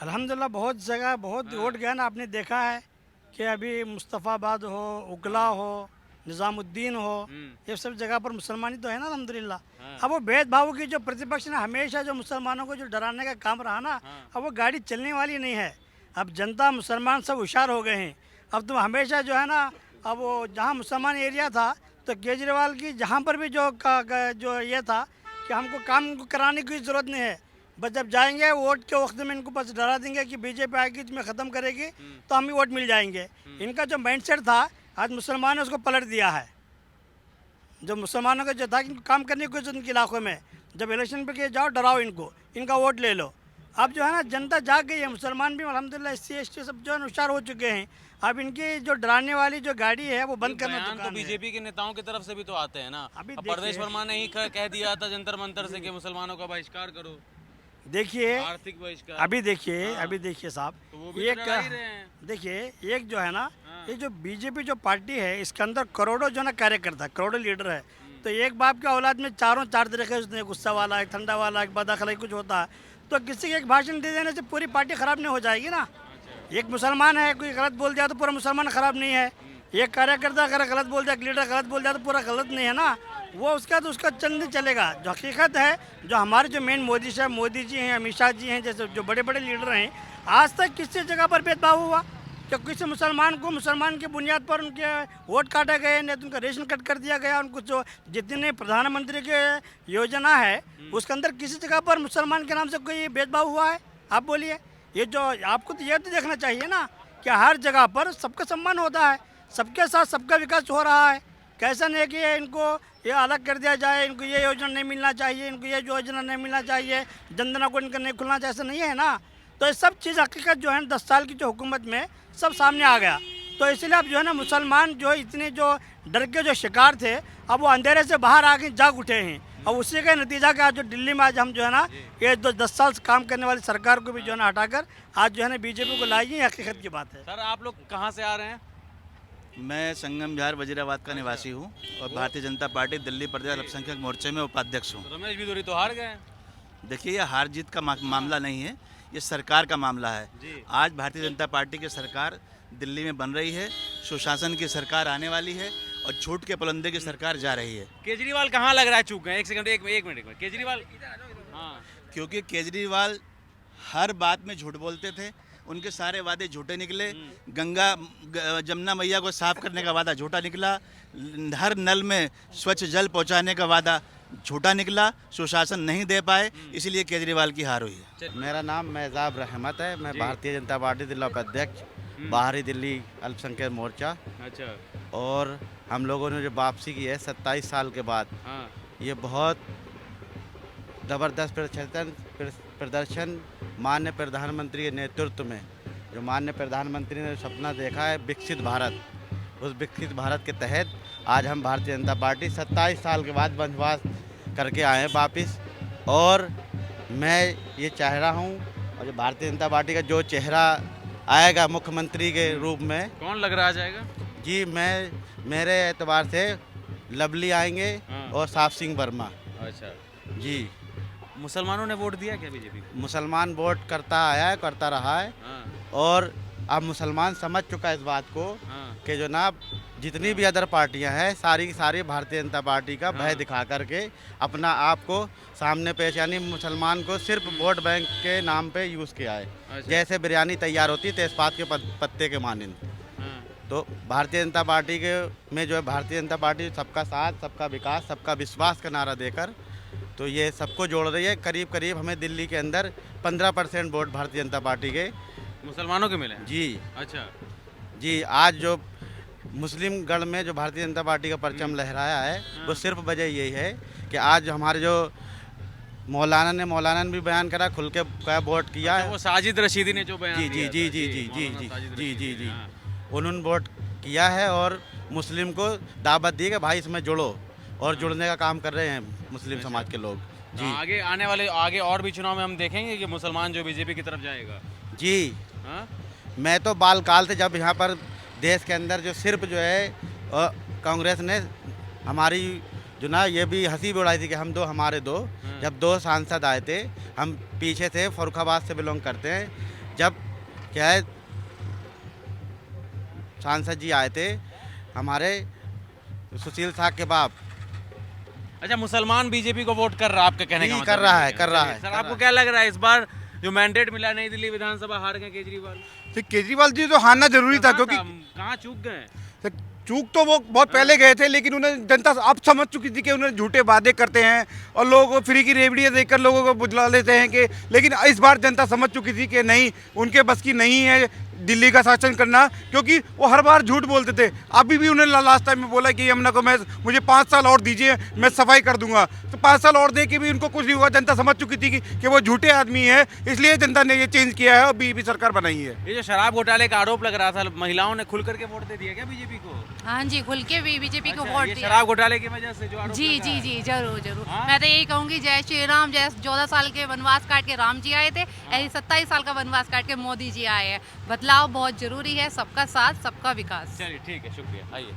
अल्हम्दुलिल्लाह बहुत जगह बहुत वोट गया ना। आपने देखा है कि अभी मुस्तफ़ाबाद हो, उगला हो, निज़ामुद्दीन हो, ये सब जगह पर मुसलमान ही तो है ना अल्हम्दुलिल्लाह। अब वो भेदभाव की जो प्रतिपक्ष ने हमेशा जो मुसलमानों को जो डराने का काम रहा ना, अब वो गाड़ी चलने वाली नहीं है। अब जनता मुसलमान सब होशियार हो गए हैं। अब तो हमेशा जो है ना, अब वो जहाँ मुसलमान एरिया था तो केजरीवाल की जहाँ पर भी जो ये था कि हमको काम कराने की ज़रूरत नहीं है, बस जब जाएंगे वोट के वक्त में इनको बस डरा देंगे कि बीजेपी आएगी तुम्हें ख़त्म करेगी तो हम ही वोट मिल जाएंगे। इनका जो माइंडसेट था आज मुसलमानों ने उसको पलट दिया है। जो मुसलमानों का जो था कि इनको काम करने की कोशिश उनके इलाकों में, जब इलेक्शन पे के जाओ डराओ इनको, इनका वोट ले लो। अब जो है ना जनता जाग गई है, मुसलमान भी अल्हम्दुलिल्लाह SC ST सब जो है होशियार हो चुके हैं। अब इनकी जो डराने वाली जो गाड़ी है वो बंद करना बयान तो दुकान है। बीजेपी के नेताओं की तरफ से भी तो आते हैं ना। अभी अब परवेश देखिए- वर्मा ने ही कह दिया था जंतर मंतर से कि मुसलमानों का बहिष्कार करो, देखिए आर्थिक बहिष्कार। अभी देखिए साहब, तो वो भी तो एक डरा ही रहे हैं। देखिए एक जो है ना, ये जो बीजेपी जो पार्टी है इसके अंदर करोड़ों जो ना कार्यकर्ता, करोड़ों लीडर है। तो एक बाप के औलाद में चार तरीके से, गुस्सा वाला, एक ठंडा वाला, एक बदअखलाई कुछ होता है। तो किसी के एक भाषण दे देने से पूरी पार्टी खराब नहीं हो जाएगी ना। एक मुसलमान है, कोई गलत बोल दिया तो पूरा मुसलमान खराब नहीं है। एक कार्यकर्ता अगर गलत बोल दिया, एक लीडर गलत बोल दिया तो पूरा गलत नहीं है ना। वो उसका तो उसका चंद नहीं चलेगा। जो हकीकत है, जो हमारे जो मेन मोदी साहब, मोदी जी हैं, अमित शाह जी हैं, जैसे जो बड़े बड़े लीडर हैं, आज तक किसी जगह पर भेदभाव हुआ कि किसी मुसलमान को मुसलमान की बुनियाद पर उनके वोट काटे गए, नहीं तो उनका रेशन कट कर दिया गया। उनको जो जितने प्रधानमंत्री के योजना है उसके अंदर किसी जगह पर मुसलमान के नाम से कोई भेदभाव हुआ है? आप बोलिए। ये जो आपको तो ये तो देखना चाहिए ना कि हर जगह पर सबका सम्मान होता है, सबके साथ सबका विकास हो रहा है। कैसा नहीं है कि इनको ये अलग कर दिया जाए, इनको ये योजना नहीं मिलना चाहिए, इनको ये योजना नहीं मिलना चाहिए, जनधन अकाउंट इनका नहीं खुलना चाहिए, ऐसा नहीं है ना। तो ये सब चीज़ हकीकत जो है 10 साल की जो हुकूमत में सब सामने आ गया। तो इसलिए अब जो है ना मुसलमान जो इतने जो डर के जो शिकार थे, अब वो अंधेरे से बाहर आके जाग उठे हैं। और उसी का नतीजा का आज जो दिल्ली में आज हम जो है ना, ये 10 साल से काम करने वाली सरकार को भी जो है ना हटाकर आज जो है ना बीजेपी को लाई, ये हकीकत की बात है। सर आप लोग कहाँ से आ रहे हैं? मैं संगम विहार वजीराबाद का निवासी हूँ और भारतीय जनता पार्टी दिल्ली प्रदेश अल्पसंख्यक मोर्चे में उपाध्यक्ष हूँ। रमेश बिदूरी तो हार गए। देखिए, ये हार जीत का मामला नहीं है, ये सरकार का मामला है। जी। आज भारतीय जनता पार्टी की सरकार दिल्ली में बन रही है, सुशासन की सरकार आने वाली है और झूठ के पुलंदे की सरकार जा रही है। केजरीवाल कहाँ लग रहा है चूक गए? एक सेकंड, एक मिनट। केजरीवाल, हाँ, क्योंकि केजरीवाल हर बात में झूठ बोलते थे, उनके सारे वादे झूठे निकले। जमुना मैया को साफ करने का वादा झूठा निकला, हर नल में स्वच्छ जल पहुंचाने का वादा झूठा निकला, सुशासन नहीं दे पाए, इसलिए केजरीवाल की हार हुई है। मेरा नाम मेहजाब रहमत है। मैं भारतीय जनता पार्टी जिला उपाध्यक्ष, बाहरी दिल्ली अल्पसंख्यक मोर्चा। अच्छा, और हम लोगों ने जो वापसी की है 27 साल के बाद, हाँ, ये बहुत ज़बरदस्त प्रदर्शन माननीय प्रधानमंत्री के नेतृत्व में, जो माननीय प्रधानमंत्री ने सपना देखा है विकसित भारत, उस विकसित भारत के तहत आज हम भारतीय जनता पार्टी 27 साल के बाद वनवास करके आए हैं वापस। और मैं ये चाह रहा हूँ, और जो भारतीय जनता पार्टी का जो चेहरा आएगा मुख्यमंत्री के रूप में, कौन लग रहा जाएगा? जी मेरे एतबार से लवली आएंगे हाँ। और साफ सिंह वर्मा। अच्छा, जी, मुसलमानों ने वोट दिया क्या बीजेपी? मुसलमान वोट करता आया है, करता रहा है। हाँ, और अब मुसलमान समझ चुका है इस बात को हाँ, कि जनाब जितनी भी अदर पार्टियां हैं सारी की सारी भारतीय जनता पार्टी का भय दिखा करके अपना आप को सामने पेश, यानी मुसलमान को सिर्फ वोट बैंक के नाम पे यूज़ किया है। अच्छा। जैसे बिरयानी तैयार होती है तेज़पात के पत्ते के मानिंद। हाँ, तो भारतीय जनता पार्टी के में जो है भारतीय जनता पार्टी सबका साथ, सबका विकास, सबका विश्वास का नारा देकर तो ये सबको जोड़ रही है। करीब करीब हमें दिल्ली के अंदर 15% वोट भारतीय जनता पार्टी के मुसलमानों के मिले हैं? जी अच्छा, जी। आज जो मुस्लिम गढ़ में जो भारतीय जनता पार्टी का परचम लहराया है, वो सिर्फ वजह यही है कि आज हमारे जो मौलाना ने भी बयान करा, खुल के क्या वोट किया अच्छा, है। वो साजिद रशीदी ने जो बयान जी दिया जी था, जी जी जी मौलाना जी साजिद जी जी रशीदी जी ने, हाँ। उन्होंने वोट किया है और मुस्लिम को दावत दी कि भाई इसमें जुड़ो, और जुड़ने का काम कर रहे हैं मुस्लिम समाज के लोग। तो जी आगे और भी चुनाव में हम देखेंगे कि मुसलमान जो बीजेपी की तरफ जाएगा। जी। हाँ? मैं तो बालकाल से जब यहाँ पर देश के अंदर जो सिर्फ जो है कांग्रेस ने हमारी जो ना ये भी हंसी भी उड़ाई थी कि हमारे दो जब 2 सांसद आए थे, हम पीछे थे, फर्रुखाबाद से बिलोंग करते हैं, जब क्या है सांसद जी आए थे हमारे सुशील साहब के बाप। अच्छा, मुसलमान बीजेपी को वोट कर रहा है, आपका कहने का जी, मतलब कर रहा ये है, कर रहा है, सर कर आपको रहा क्या लग रहा है इस बार जो मैंडेट मिला नई दिल्ली विधानसभा हार गए केजरीवाल? तो केजरीवाल जी तो हारना जरूरी था, क्योंकि कहाँ चूक गए? चूक तो वो बहुत पहले गए थे, लेकिन उन्हें जनता अब समझ चुकी थी कि उन्हें झूठे वादे करते हैं और लोगों को फ्री की रेवड़ियाँ देकर लोगों को बुझला लेते हैं कि, लेकिन इस बार जनता समझ चुकी थी कि नहीं, उनके बस की नहीं है दिल्ली का शासन करना, क्योंकि वो हर बार झूठ बोलते थे। अभी भी उन्होंने लास्ट टाइम में बोला कि यमुना को मुझे 5 साल और दीजिए, मैं सफाई कर दूंगा। तो 5 साल और दे के भी उनको कुछ नहीं हुआ। जनता समझ चुकी थी कि वो झूठे आदमी है, इसलिए जनता ने ये चेंज किया है और बीजेपी सरकार बनाई है। ये जो शराब घोटाले का आरोप लग रहा था, महिलाओं ने खुल करके वोट दे दिया क्या बीजेपी को? हाँ जी, खुल के भी बीजेपी को अच्छा, वोट ये दिया। शराब घोटाले की वजह से जो आरोप जी लगा जी है। जी, जरूर जरूर। हाँ? मैं तो यही कहूंगी, जय श्री राम। जय 14 साल के वनवास काट के राम जी आए थे, ऐसे 27 साल का वनवास काट के मोदी जी आए हैं। बदलाव बहुत जरूरी है, सबका साथ सबका विकास। चलिए ठीक है, शुक्रिया, आइए।